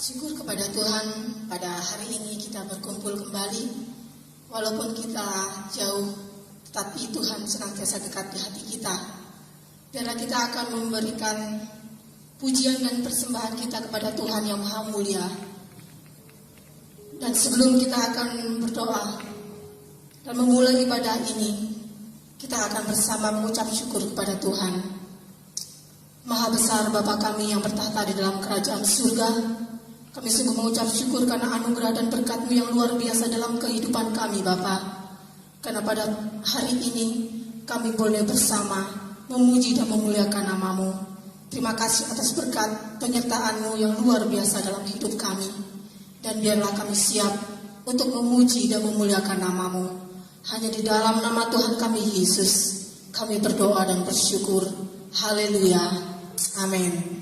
Syukur kepada Tuhan, pada hari ini kita berkumpul kembali. Walaupun kita jauh, tetapi Tuhan senantiasa dekat di hati kita. Biarlah kita akan memberikan pujian dan persembahan kita kepada Tuhan yang Maha Mulia. Dan sebelum kita akan berdoa dan memulai ibadah ini, kita akan bersama mengucap syukur kepada Tuhan. Maha besar Bapa kami yang bertahta di dalam kerajaan surga, kami sungguh mengucap syukur karena anugerah dan berkat-Mu yang luar biasa dalam kehidupan kami, Bapa. Karena pada hari ini kami boleh bersama memuji dan memuliakan nama-Mu. Terima kasih atas berkat penyertaan-Mu yang luar biasa dalam hidup kami. Dan biarlah kami siap untuk memuji dan memuliakan nama-Mu. Hanya di dalam nama Tuhan kami Yesus, kami berdoa dan bersyukur. Haleluya. Amin.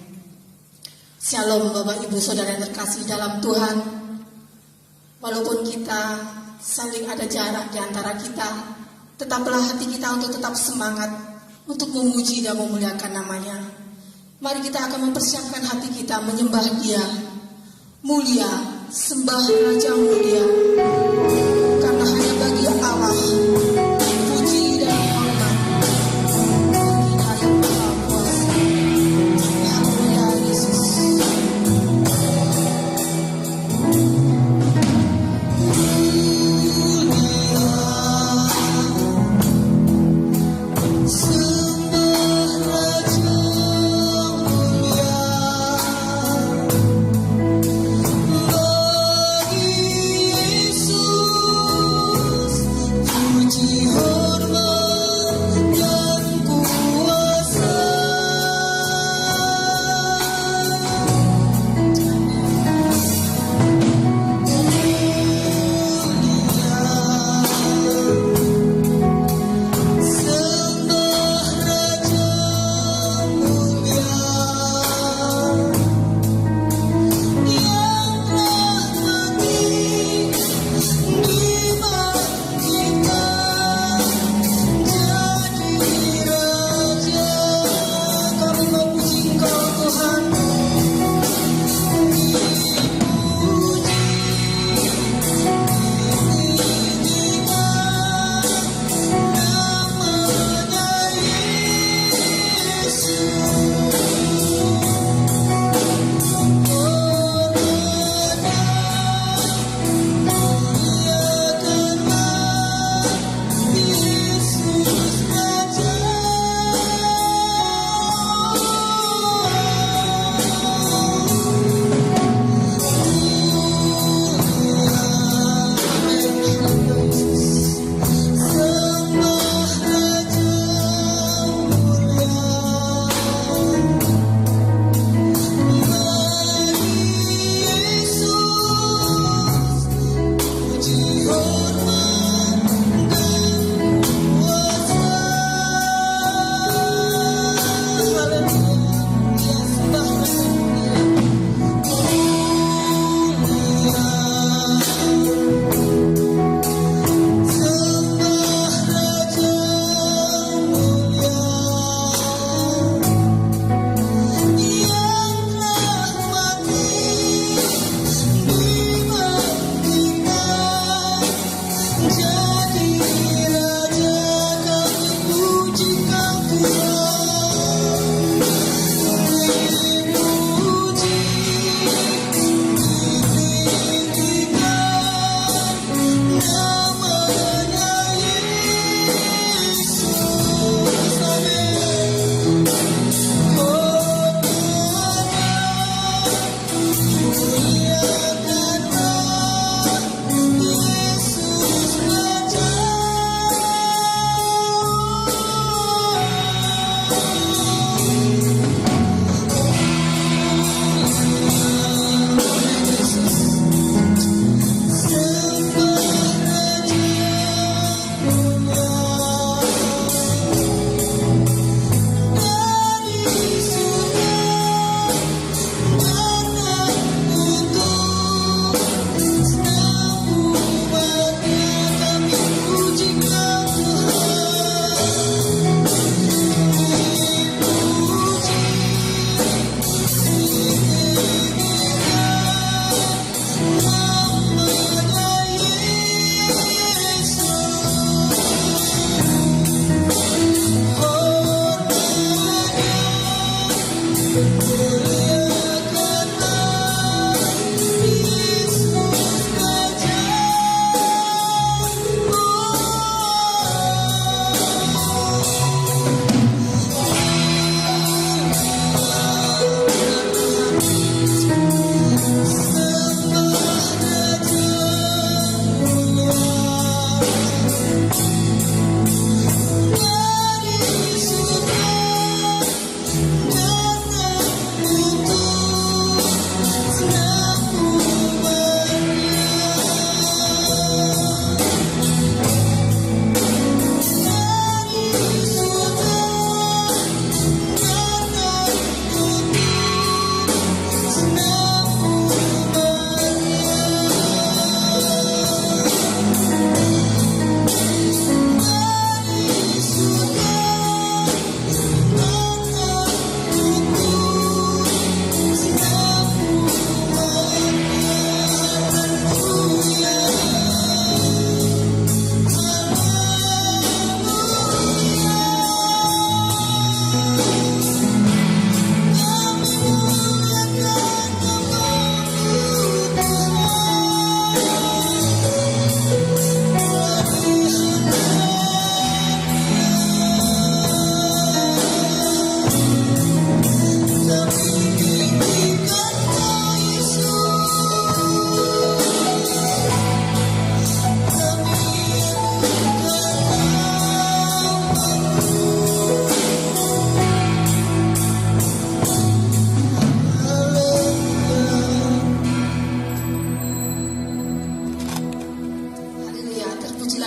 Shalom Bapak Ibu Saudara yang terkasih dalam Tuhan. Walaupun kita saling ada jarak di antara kita, tetaplah hati kita untuk tetap semangat untuk memuji dan memuliakan namanya. Mari kita akan mempersiapkan hati kita menyembah Dia. Mulia, sembah Raja mulia, karena hanya bagi Allah puji dan hormat. Kita yang Maha Kuasa. Haleluya Yesus. Bagi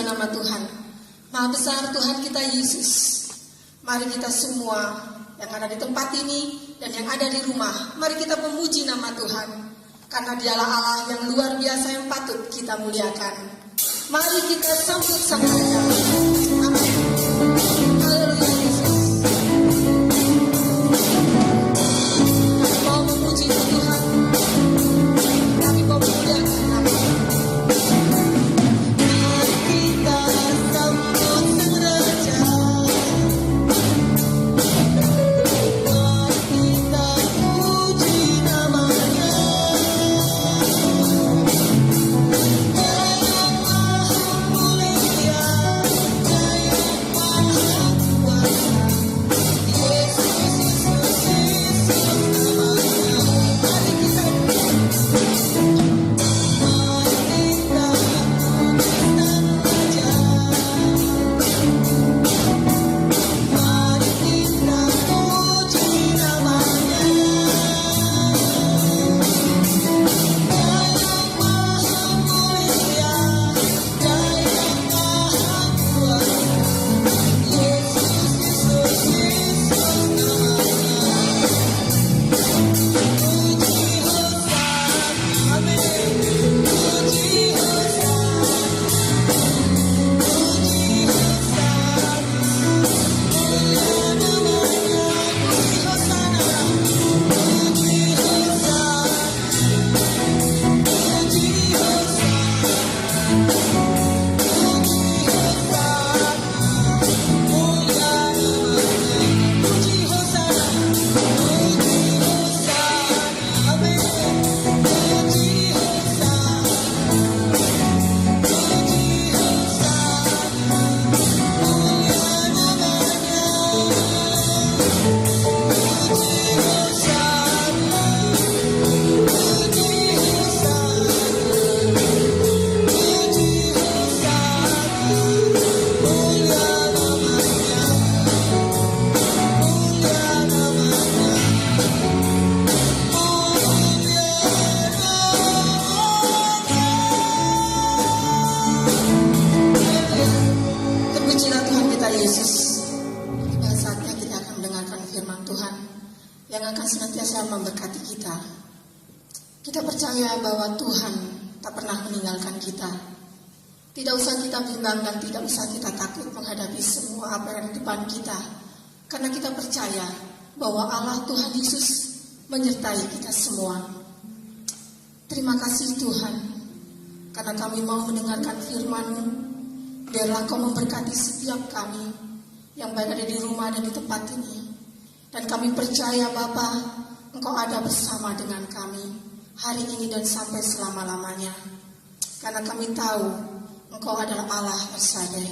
nama Tuhan. Maha besar Tuhan kita Yesus. Mari kita semua yang ada di tempat ini dan yang ada di rumah, mari kita memuji nama Tuhan. Karena dialah Allah yang luar biasa yang patut kita muliakan. Mari kita sambut Sang Raja. Amin. Haleluya Yesus. Kami mau memuji Tuhan. Kami mau memuliakan nama Tuhan. Kita percaya bahwa Tuhan tak pernah meninggalkan kita. Tidak usah kita bimbang dan tidak usah kita takut menghadapi semua apa yang ada di depan kita. Karena kita percaya bahwa Allah Tuhan Yesus menyertai kita semua. Terima kasih Tuhan, karena kami mau mendengarkan firman-Mu. Biarlah Kau memberkati setiap kami yang baik ada di rumah dan di tempat ini. Dan kami percaya Bapa, Engkau ada bersama dengan kami hari ini dan sampai selama-lamanya. Karena kami tahu Engkau adalah Allah Al-Shaddai.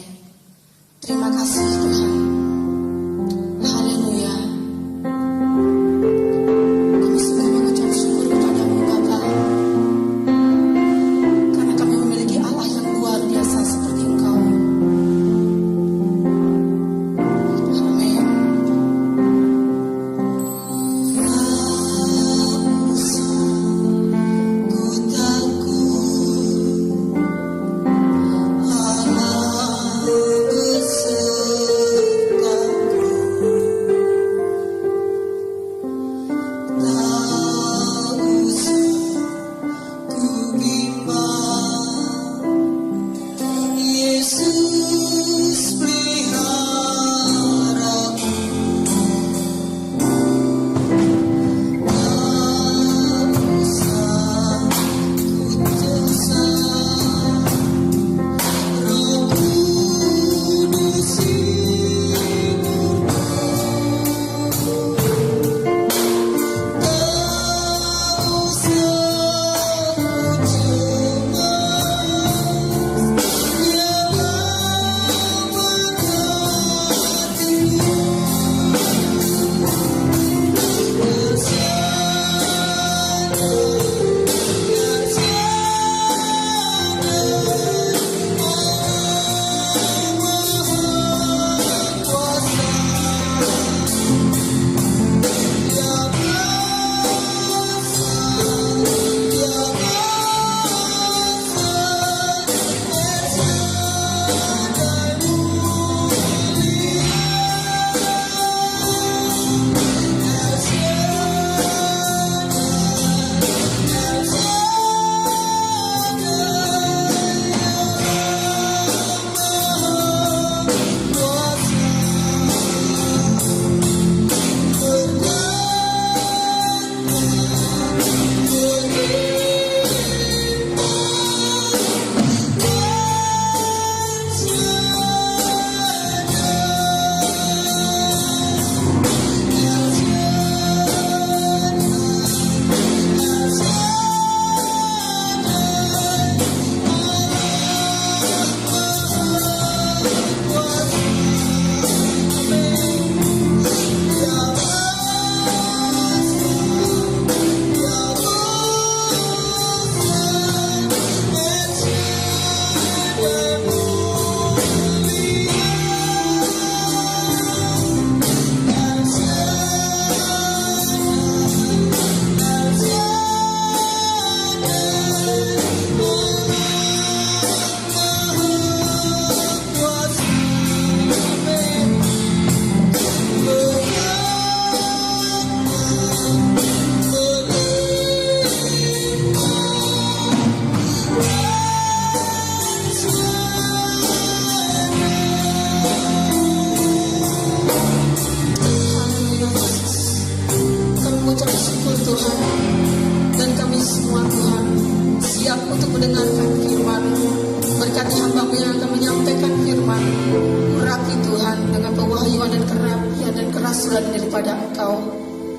Terima kasih Tuhan. Haleluya. Kami semua mengucap syukur kepada-Mu Bapa, karena kami memiliki Allah yang luar biasa seperti Engkau. Amin. Allah besar.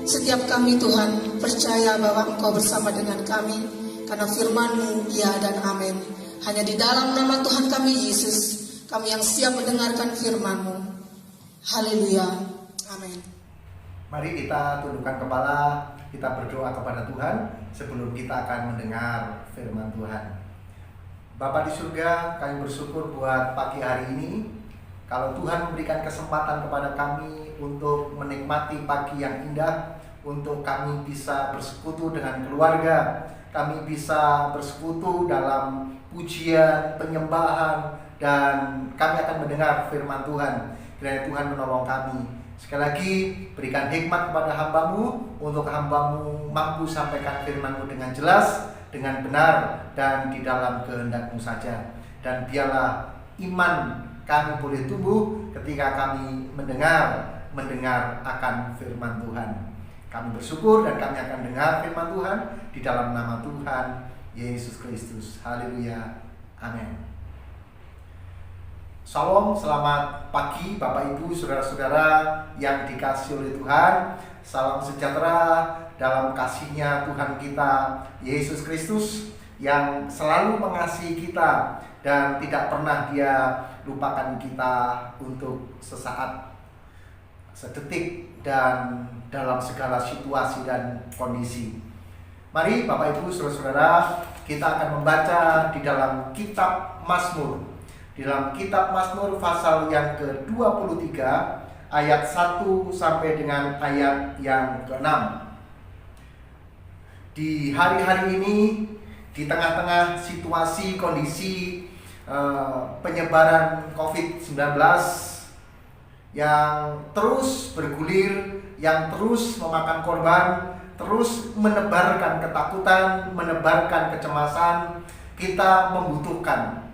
Setiap kami Tuhan percaya bahwa Engkau bersama dengan kami, karena firman-Mu ya dan amin. Hanya di dalam nama Tuhan kami Yesus, kami yang siap mendengarkan firman-Mu. Haleluya, amin. Mari kita tundukkan kepala, kita berdoa kepada Tuhan sebelum kita akan mendengar firman Tuhan. Bapa di surga, kami bersyukur buat pagi hari ini. Kalau Tuhan memberikan kesempatan kepada kami untuk menikmati pagi yang indah, untuk kami bisa bersekutu dengan keluarga, kami bisa bersekutu dalam pujian, penyembahan, dan kami akan mendengar firman Tuhan. Kiranya Tuhan menolong kami. Sekali lagi, berikan hikmat kepada hamba-Mu, untuk hamba-Mu mampu sampaikan firman-Mu dengan jelas, dengan benar, dan di dalam kehendak-Mu saja. Dan biarlah iman kami boleh tumbuh ketika kami mendengar akan firman Tuhan. Kami bersyukur dan kami akan dengar firman Tuhan di dalam nama Tuhan Yesus Kristus. Haleluya, amin. Shalom, selamat pagi Bapak Ibu, saudara-saudara yang dikasihi oleh Tuhan. Salam sejahtera dalam kasih-Nya Tuhan kita Yesus Kristus yang selalu mengasihi kita dan tidak pernah Dia lupakan kita untuk sesaat, sedetik, dan dalam segala situasi dan kondisi. Mari Bapak Ibu, saudara-saudara, kita akan membaca di dalam kitab Mazmur. Di dalam kitab Mazmur pasal yang ke-23 ayat 1 sampai dengan ayat yang ke-6. Di hari-hari ini, di tengah-tengah situasi kondisi penyebaran COVID-19 yang terus bergulir, yang terus memakan korban, terus menebarkan ketakutan, menebarkan kecemasan, kita membutuhkan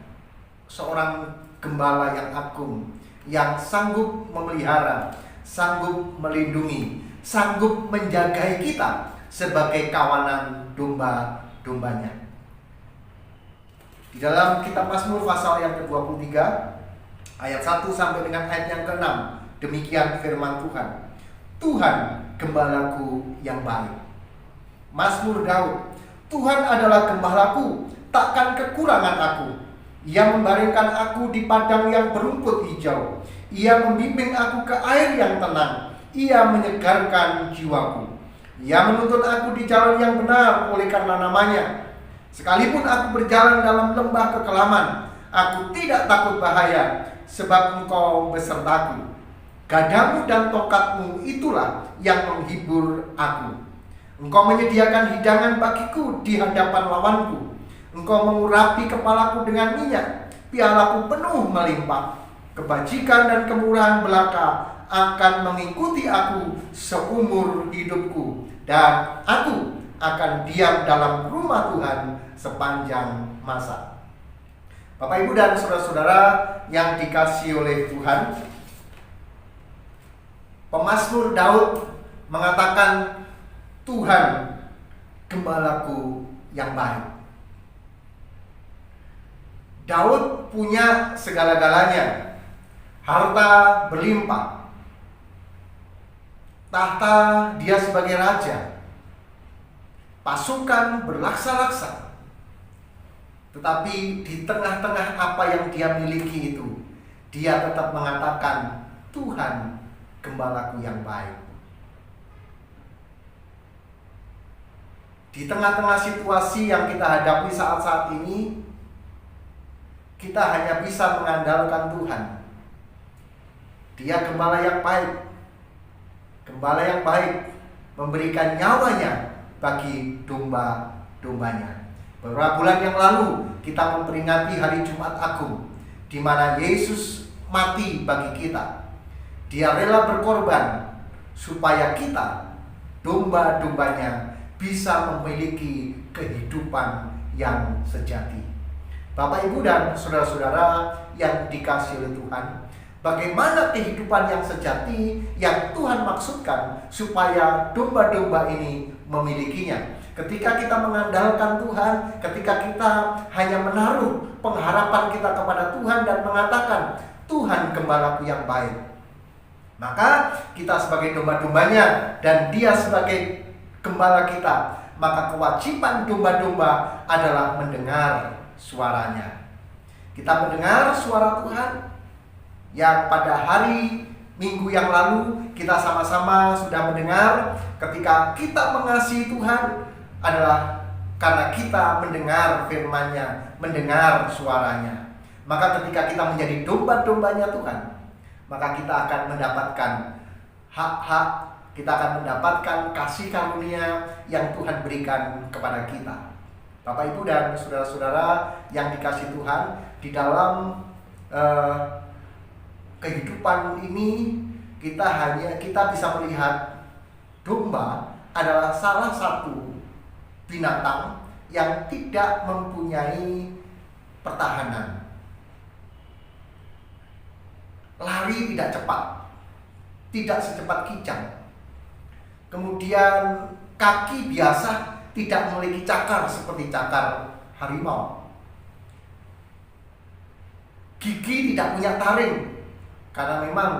seorang gembala yang agung, yang sanggup memelihara, sanggup melindungi, sanggup menjagai kita sebagai kawanan domba-dombanya. Di dalam kitab Mazmur pasal yang ke-23 ayat 1 sampai dengan ayat yang ke-6, demikian firman Tuhan. Tuhan gembalaku yang baik. Mazmur Daud. Tuhan adalah gembalaku, takkan kekurangan aku. Ia membaringkan aku di padang yang berumput hijau. Ia membimbing aku ke air yang tenang. Ia menyegarkan jiwaku. Ia menuntun aku di jalan yang benar oleh karena namanya. Sekalipun aku berjalan dalam lembah kekelaman, aku tidak takut bahaya, sebab Engkau besertaku. Gadamu dan tongkatmu itulah yang menghibur aku. Engkau menyediakan hidangan bagiku di hadapan lawanku. Engkau mengurapi kepalaku dengan minyak, pialaku penuh melimpah. Kebajikan dan kemurahan belaka akan mengikuti aku seumur hidupku, dan aku akan diam dalam rumah Tuhan sepanjang masa. Bapak, Ibu, dan saudara-saudara yang dikasihi oleh Tuhan, pemazmur Daud mengatakan, Tuhan gembalaku yang baik. Daud punya segala-galanya, harta berlimpah, tahta dia sebagai raja, pasukan berlaksa-laksa. Tetapi di tengah-tengah apa yang dia miliki itu, dia tetap mengatakan, Tuhan gembalaku yang baik. Di tengah-tengah situasi yang kita hadapi saat-saat ini, kita hanya bisa mengandalkan Tuhan. Dia gembala yang baik. Gembala yang baik memberikan nyawanya bagi domba-dombanya. Beberapa bulan yang lalu kita memperingati hari Jumat Agung, di mana Yesus mati bagi kita. Dia rela berkorban supaya kita, domba-dombanya, bisa memiliki kehidupan yang sejati. Bapak, Ibu, dan saudara-saudara yang dikasihi oleh Tuhan, bagaimana kehidupan yang sejati yang Tuhan maksudkan supaya domba-domba ini memilikinya? Ketika kita mengandalkan Tuhan, ketika kita hanya menaruh pengharapan kita kepada Tuhan dan mengatakan, Tuhan gembalaku yang baik, Maka kita sebagai domba-dombanya dan dia sebagai gembala kita, maka kewajiban domba-domba adalah mendengar suaranya. Kita mendengar suara Tuhan yang pada hari Minggu yang lalu kita sama-sama sudah mendengar. Ketika kita mengasihi Tuhan adalah karena kita mendengar firman-Nya, mendengar suaranya. Maka ketika kita menjadi domba-dombanya Tuhan, maka kita akan mendapatkan hak-hak, kita akan mendapatkan kasih karunia yang Tuhan berikan kepada kita. Bapak, Ibu, dan saudara-saudara yang dikasihi Tuhan, di dalam kehidupan ini kita bisa melihat domba adalah salah satu binatang yang tidak mempunyai pertahanan. Lari tidak cepat, tidak secepat kijang. Kemudian kaki biasa tidak memiliki cakar seperti cakar harimau. Gigi tidak punya taring karena memang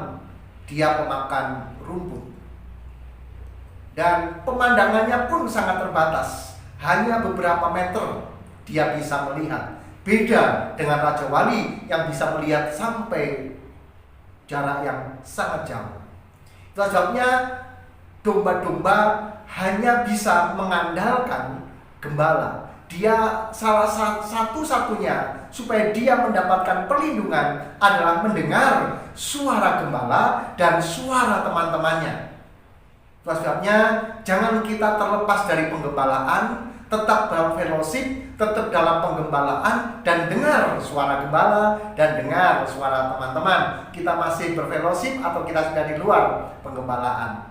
dia pemakan rumput. Dan pemandangannya pun sangat terbatas, hanya beberapa meter dia bisa melihat. Beda dengan Raja Wali yang bisa melihat sampai jarak yang sangat jauh. Itulah sebabnya domba-domba hanya bisa mengandalkan gembala. Dia salah satu-satunya supaya dia mendapatkan perlindungan adalah mendengar suara gembala dan suara teman-temannya. Itulah sebabnya jangan kita terlepas dari penggembalaan, tetap dalam fellowship, tetap dalam penggembalaan, dan dengar suara gembala dan dengar suara teman-teman. Kita masih berfellowship atau kita sudah di luar penggembalaan.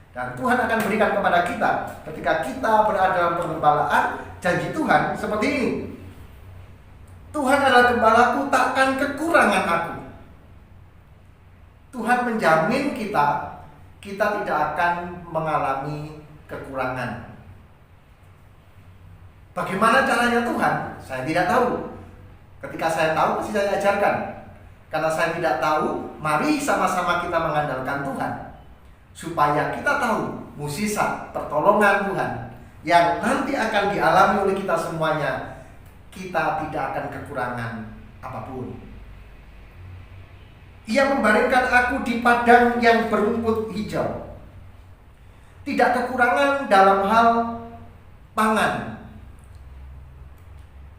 Dan Tuhan akan berikan kepada kita ketika kita berada dalam penggembalaan. Janji Tuhan seperti ini: Tuhan adalah gembalaku, takkan kekurangan aku. Tuhan menjamin kita tidak akan mengalami kekurangan. Bagaimana caranya Tuhan? Saya tidak tahu. Ketika saya tahu, pasti saya ajarkan. Karena saya tidak tahu, mari sama-sama kita mengandalkan Tuhan, supaya kita tahu mukjizat pertolongan Tuhan yang nanti akan dialami oleh kita semuanya. Kita tidak akan kekurangan apapun. Ia membaringkan aku di padang yang berumput hijau. Tidak kekurangan dalam hal pangan.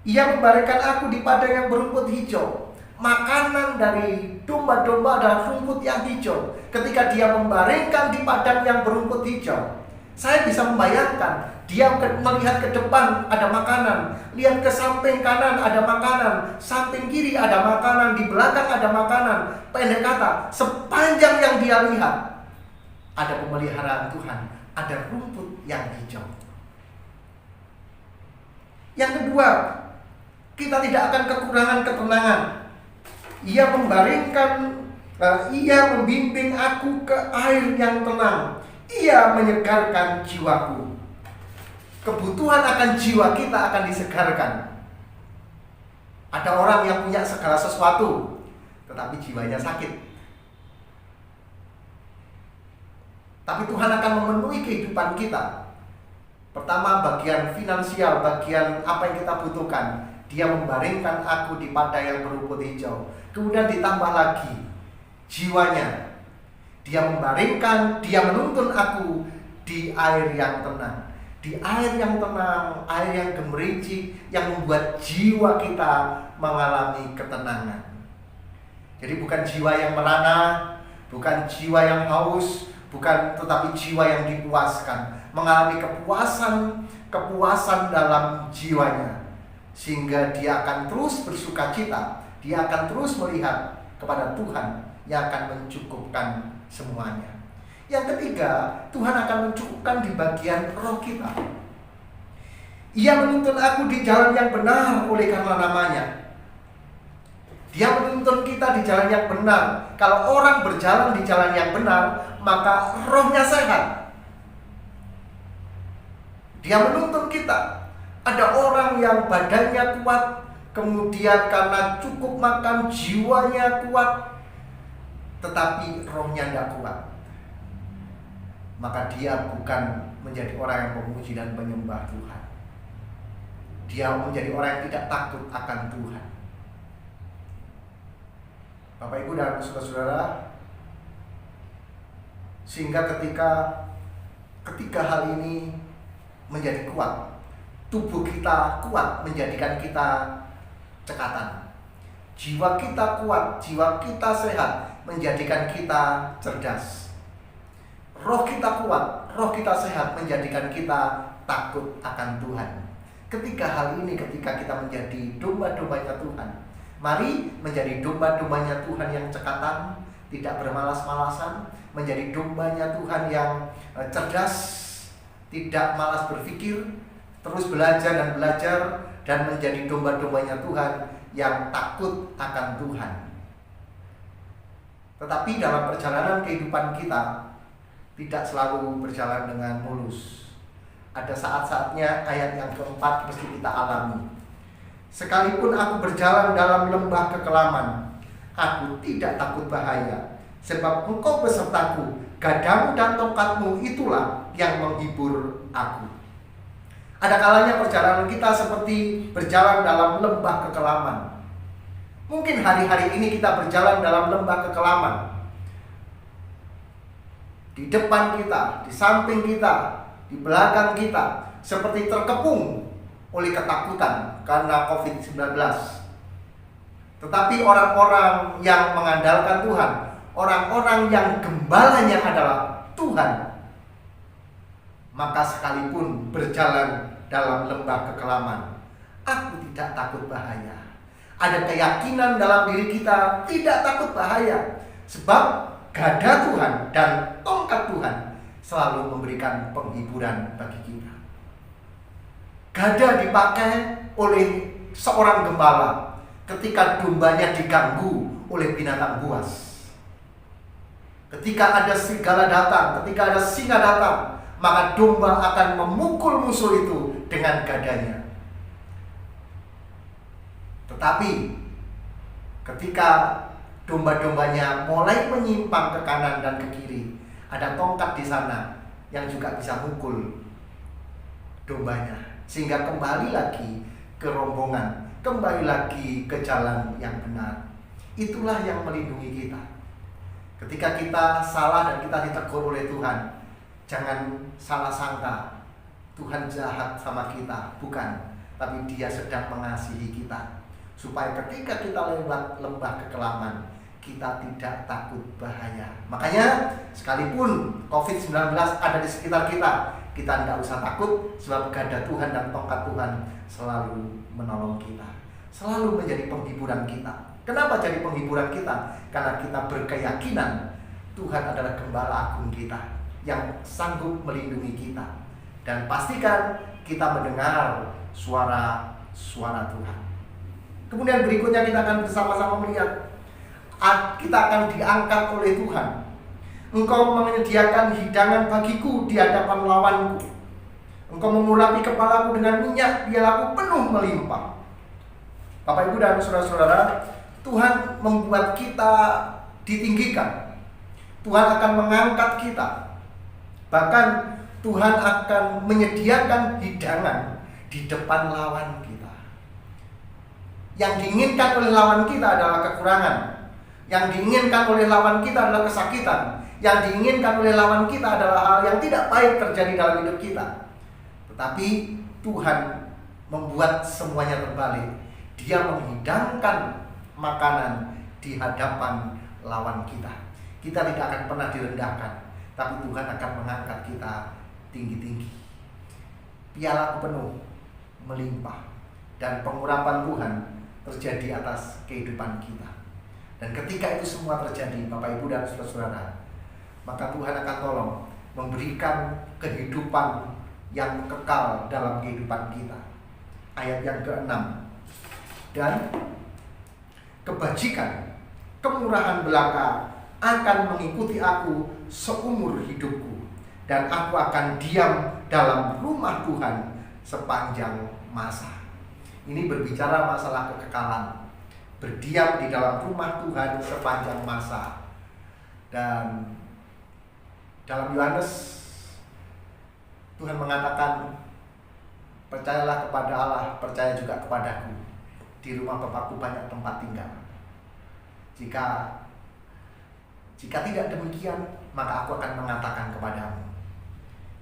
Ia membaringkan aku di padang yang berumput hijau. Makanan dari domba-domba adalah rumput yang hijau. Ketika dia membaringkan di padang yang berumput hijau, saya bisa membayangkan dia melihat ke depan ada makanan, lihat ke samping kanan ada makanan, samping kiri ada makanan, di belakang ada makanan. Pendek kata, sepanjang yang dia lihat ada pemeliharaan Tuhan, ada rumput yang hijau. Yang kedua, kita tidak akan kekurangan ketenangan. Ia membimbing aku ke air yang tenang. Ia menyegarkan jiwaku. Kebutuhan akan jiwa kita akan disegarkan. Ada orang yang punya segala sesuatu, tetapi jiwanya sakit. Tapi Tuhan akan memenuhi kehidupan kita. Pertama, bagian finansial, bagian apa yang kita butuhkan. Dia membaringkan aku di padang yang berumput hijau. Kemudian ditambah lagi jiwanya. Dia membaringkan, dia menuntun aku di air yang tenang. Di air yang tenang, air yang gemericik, yang membuat jiwa kita mengalami ketenangan. Jadi bukan jiwa yang merana, bukan jiwa yang haus, tetapi jiwa yang dipuaskan, mengalami kepuasan dalam jiwanya, sehingga dia akan terus bersukacita, dia akan terus melihat kepada Tuhan yang akan mencukupkan semuanya. Yang ketiga, Tuhan akan mencukupkan di bagian roh kita. Ia menuntun aku di jalan yang benar oleh karena namanya. Dia menuntun kita di jalan yang benar. Kalau orang berjalan di jalan yang benar, maka rohnya sehat. Dia menuntun kita. Ada orang yang badannya kuat, kemudian karena cukup makan jiwanya kuat, tetapi rohnya tidak kuat, maka dia bukan menjadi orang yang memuji dan menyembah Tuhan. Dia menjadi orang yang tidak takut akan Tuhan. Bapak Ibu dan saudara-saudara, sehingga ketika hal ini menjadi kuat, tubuh kita kuat menjadikan kita cekatan. Jiwa kita kuat, jiwa kita sehat menjadikan kita cerdas. Roh kita kuat, roh kita sehat menjadikan kita takut akan Tuhan. Ketika kita menjadi domba-dombanya Tuhan, mari menjadi domba-dombanya Tuhan yang cekatan, tidak bermalas-malasan, menjadi dombanya Tuhan yang cerdas, tidak malas berpikir, terus belajar dan menjadi domba-dombanya Tuhan yang takut akan Tuhan. Tetapi dalam perjalanan kehidupan kita tidak selalu berjalan dengan mulus. Ada saat-saatnya ayat yang keempat mesti kita alami. Sekalipun aku berjalan dalam lembah kekelaman, aku tidak takut bahaya, sebab Engkau besertaku, gadamu dan tongkatmu itulah yang menghibur aku. Ada kalanya perjalanan kita seperti berjalan dalam lembah kekelaman. Mungkin hari-hari ini kita berjalan dalam lembah kekelaman. Di depan kita, di samping kita, di belakang kita, seperti terkepung oleh ketakutan karena COVID-19. Tetapi orang-orang yang mengandalkan Tuhan, orang-orang yang gembalanya adalah Tuhan, maka sekalipun berjalan dalam lembah kekelaman, aku tidak takut bahaya. Ada keyakinan dalam diri kita tidak takut bahaya, sebab gada Tuhan dan tongkat Tuhan selalu memberikan penghiburan bagi kita. Gada dipakai oleh seorang gembala ketika dombanya diganggu oleh binatang buas. Ketika ada serigala datang, ketika ada singa datang, maka domba akan memukul musuh itu dengan gadanya. Tetapi ketika domba-dombanya mulai menyimpang ke kanan dan ke kiri, ada tongkat di sana yang juga bisa mukul dombanya, sehingga kembali lagi ke rombongan, kembali lagi ke jalan yang benar. Itulah yang melindungi kita. Ketika kita salah dan kita ditegur oleh Tuhan, jangan salah sangka Tuhan jahat sama kita, bukan, tapi Dia sedang mengasihi kita, supaya ketika kita lewat lembah kekelaman, kita tidak takut bahaya. Makanya sekalipun COVID-19 ada di sekitar kita, kita tidak usah takut, sebab gada Tuhan dan tongkat Tuhan selalu menolong kita, selalu menjadi penghiburan kita. Kenapa jadi penghiburan kita? Karena kita berkeyakinan Tuhan adalah gembala agung kita yang sanggup melindungi kita. Dan pastikan kita mendengar suara Tuhan. Kemudian berikutnya kita akan bersama-sama melihat, kita akan diangkat oleh Tuhan. Engkau menyediakan hidangan bagiku di hadapan lawanku. Engkau mengurapi kepalaku dengan minyak, biar aku penuh melimpah. Bapak Ibu dan saudara-saudara, Tuhan membuat kita ditinggikan. Tuhan akan mengangkat kita. Bahkan Tuhan akan menyediakan hidangan di depan lawan kita. Yang diinginkan oleh lawan kita adalah kekurangan. Yang diinginkan oleh lawan kita adalah kesakitan. Yang diinginkan oleh lawan kita adalah hal yang tidak baik terjadi dalam hidup kita. Tetapi Tuhan membuat semuanya terbalik. Dia menghidangkan makanan di hadapan lawan kita. Kita tidak akan pernah direndahkan, tapi Tuhan akan mengangkat kita tinggi-tinggi. Pialaku penuh, melimpah, dan pengurapan Tuhan terjadi atas kehidupan kita. Dan ketika itu semua terjadi, Bapak Ibu dan saudara-saudara, maka Tuhan akan tolong memberikan kehidupan yang kekal dalam kehidupan kita. Ayat yang ke-6. Dan kebajikan, kemurahan belaka akan mengikuti aku seumur hidupku, dan aku akan diam dalam rumah Tuhan sepanjang masa. Ini berbicara masalah kekekalan, berdiam di dalam rumah Tuhan sepanjang masa. Dan dalam Yohanes Tuhan mengatakan, percayalah kepada Allah, percaya juga kepadaku. Di rumah Bapakku banyak tempat tinggal. Jika tidak demikian, maka aku akan mengatakan kepadamu.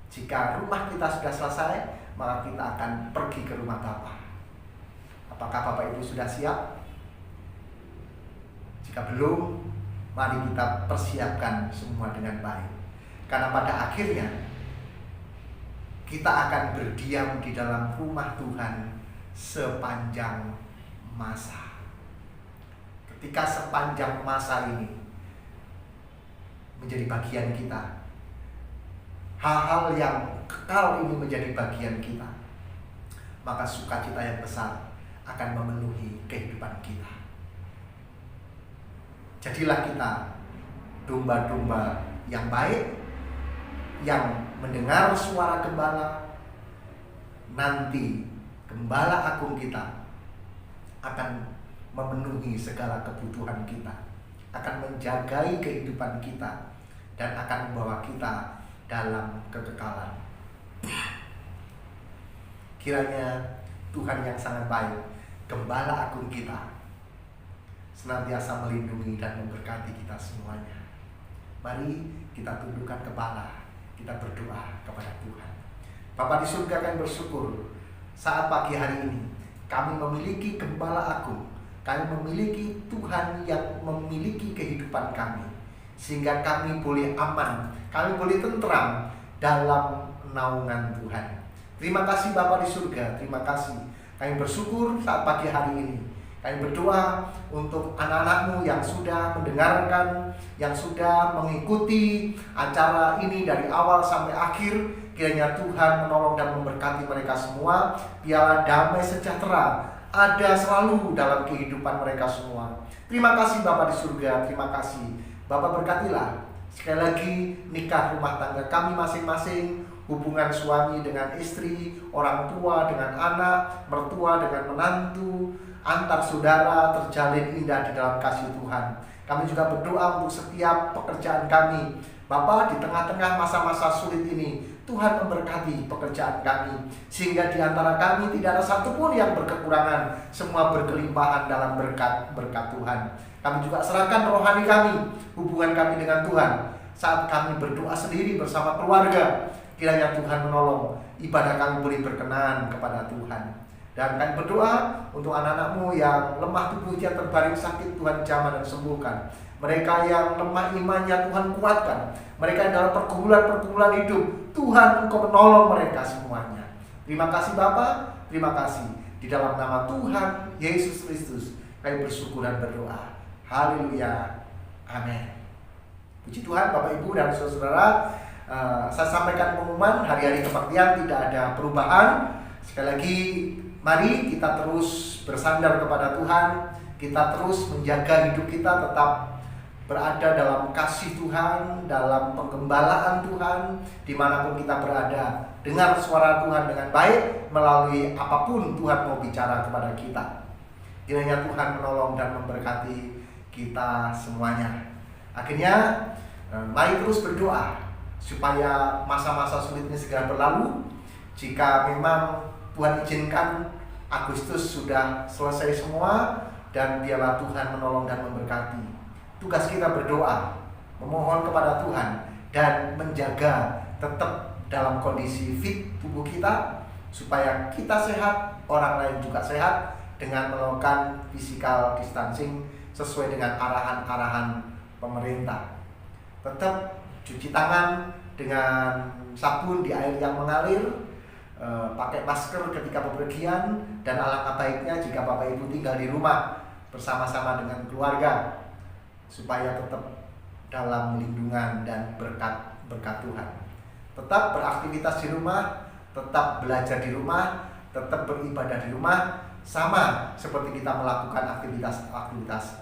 Jika rumah kita sudah selesai, maka kita akan pergi ke rumah Bapa. Apakah Bapak Ibu sudah siap? Jika belum, mari kita persiapkan semua dengan baik. Karena pada akhirnya kita akan berdiam di dalam rumah Tuhan sepanjang masa. Ketika sepanjang masa ini menjadi bagian kita, hal-hal yang kekal ini menjadi bagian kita, maka sukacita yang besar akan memenuhi kehidupan kita. Jadilah kita domba-domba yang baik, yang mendengar suara gembala. Nanti gembala agung kita akan memenuhi segala kebutuhan kita, akan menjagai kehidupan kita, dan akan membawa kita dalam kekekalan. Kiranya Tuhan yang sangat baik, gembala agung kita, senantiasa melindungi dan memberkati kita semuanya. Mari kita tundukkan kepala, kita berdoa kepada Tuhan. Bapa di surga, kami bersyukur saat pagi hari ini kami memiliki gembala agung, kami memiliki Tuhan yang memiliki kehidupan kami, sehingga kami boleh aman, kami boleh tentram dalam naungan Tuhan. Terima kasih Bapa di surga, terima kasih. Kami bersyukur saat pagi hari ini. Kami berdoa untuk anak-anak-Mu yang sudah mendengarkan, yang sudah mengikuti acara ini dari awal sampai akhir. Kiranya Tuhan menolong dan memberkati mereka semua. Biarlah damai sejahtera ada selalu dalam kehidupan mereka semua. Terima kasih Bapa di surga, terima kasih. Bapak berkatilah sekali lagi nikah rumah tangga kami masing-masing, hubungan suami dengan istri, orang tua dengan anak, mertua dengan menantu, antar saudara terjalin indah di dalam kasih Tuhan. Kami juga berdoa untuk setiap pekerjaan kami. Bapa, di tengah-tengah masa-masa sulit ini, Tuhan memberkati pekerjaan kami, sehingga di antara kami tidak ada satupun yang berkekurangan, semua berkelimpahan dalam berkat Tuhan. Kami juga serahkan rohani kami, hubungan kami dengan Tuhan. Saat kami berdoa sendiri bersama keluarga, kiranya Tuhan menolong ibadah kami boleh berkenan kepada Tuhan. Dan kami berdoa untuk anak-anak-Mu yang lemah tubuhnya terbaring sakit, Tuhan jamah dan sembuhkan. Mereka yang lemah imannya, Tuhan kuatkan. Mereka yang dalam pergumulan-pergumulan hidup, Tuhan Engkau menolong mereka semuanya. Terima kasih Bapa, terima kasih. Di dalam nama Tuhan Yesus Kristus kami bersyukur dan berdoa. Haleluya, amin. Puji Tuhan Bapak Ibu dan saudara-saudara. Saya sampaikan pengumuman hari-hari kebaktian tidak ada perubahan. Sekali lagi, mari kita terus bersandar kepada Tuhan. Kita terus menjaga hidup kita tetap berada dalam kasih Tuhan, dalam penggembalaan Tuhan, dimanapun kita berada. Dengar suara Tuhan dengan baik melalui apapun Tuhan mau bicara kepada kita. Kiranya Tuhan menolong dan memberkati kita semuanya. Akhirnya, mari terus berdoa supaya masa-masa sulit ini segera berlalu. Jika memang Tuhan izinkan Agustus sudah selesai semua, dan biarlah Tuhan menolong dan memberkati. Tugas kita berdoa, memohon kepada Tuhan, dan menjaga tetap dalam kondisi fit tubuh kita, supaya kita sehat, orang lain juga sehat, dengan melakukan physical distancing sesuai dengan arahan-arahan pemerintah. Tetap cuci tangan dengan sabun di air yang mengalir, pakai masker ketika bepergian, dan alangkah baiknya jika Bapak Ibu tinggal di rumah bersama-sama dengan keluarga, supaya tetap dalam lindungan dan berkat Tuhan. Tetap beraktivitas di rumah, tetap belajar di rumah, tetap beribadah di rumah, sama seperti kita melakukan aktivitas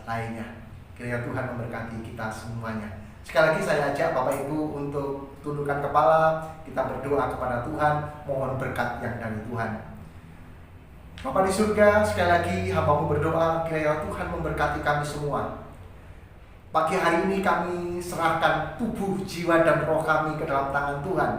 lainnya. Kiranya Tuhan memberkati kita semuanya. Sekali lagi saya ajak Bapak Ibu untuk tundukkan kepala, kita berdoa kepada Tuhan, mohon berkat yang dari Tuhan. Bapa di surga, sekali lagi hamba-Mu berdoa, kiranya Tuhan memberkati kami semua. Pagi hari ini kami serahkan tubuh, jiwa, dan roh kami ke dalam tangan Tuhan.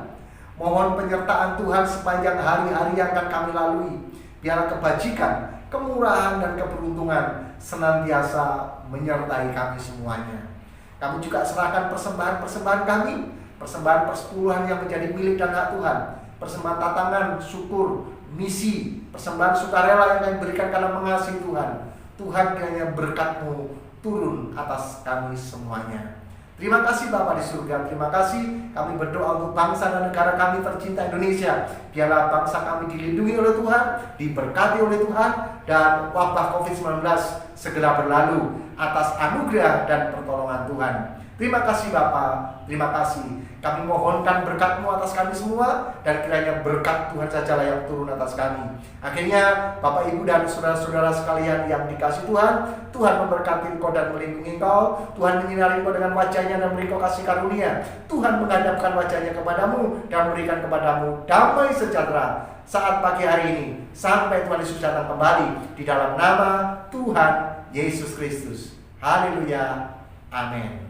Mohon penyertaan Tuhan sepanjang hari-hari yang akan kami lalui. Biarlah kebajikan, kemurahan, dan keberuntungan senantiasa menyertai kami semuanya. Kami juga serahkan persembahan-persembahan kami, persembahan persepuluhan yang menjadi milik dan hak Tuhan, persembahan tatangan, syukur, misi, persembahan sukarela yang kami berikan karena mengasihi Tuhan. Tuhan, kiranya berkat-Mu turun atas kami semuanya. Terima kasih Bapa di surga, terima kasih. Kami berdoa untuk bangsa dan negara kami tercinta Indonesia. Biarlah bangsa kami dilindungi oleh Tuhan, diberkati oleh Tuhan, dan wabah COVID-19 segera berlalu atas anugerah dan pertolongan Tuhan. Terima kasih Bapa, terima kasih. Kami mohonkan berkat-Mu atas kami semua, dan kiranya berkat Tuhan sajalah yang turun atas kami. Akhirnya Bapak, Ibu, dan saudara-saudara sekalian yang dikasihi Tuhan, Tuhan memberkati engkau dan melindungi engkau. Tuhan menyinari engkau dengan wajah-Nya dan memberi engkau kasih karunia. Tuhan menghadapkan wajah-Nya kepadamu dan memberikan kepadamu damai sejahtera saat pagi hari ini, sampai Tuhan Yesus datang kembali, di dalam nama Tuhan Yesus Kristus. Haleluya, amin.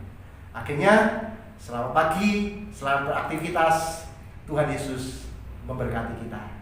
Akhirnya, selamat pagi, selamat beraktivitas. Tuhan Yesus memberkati kita.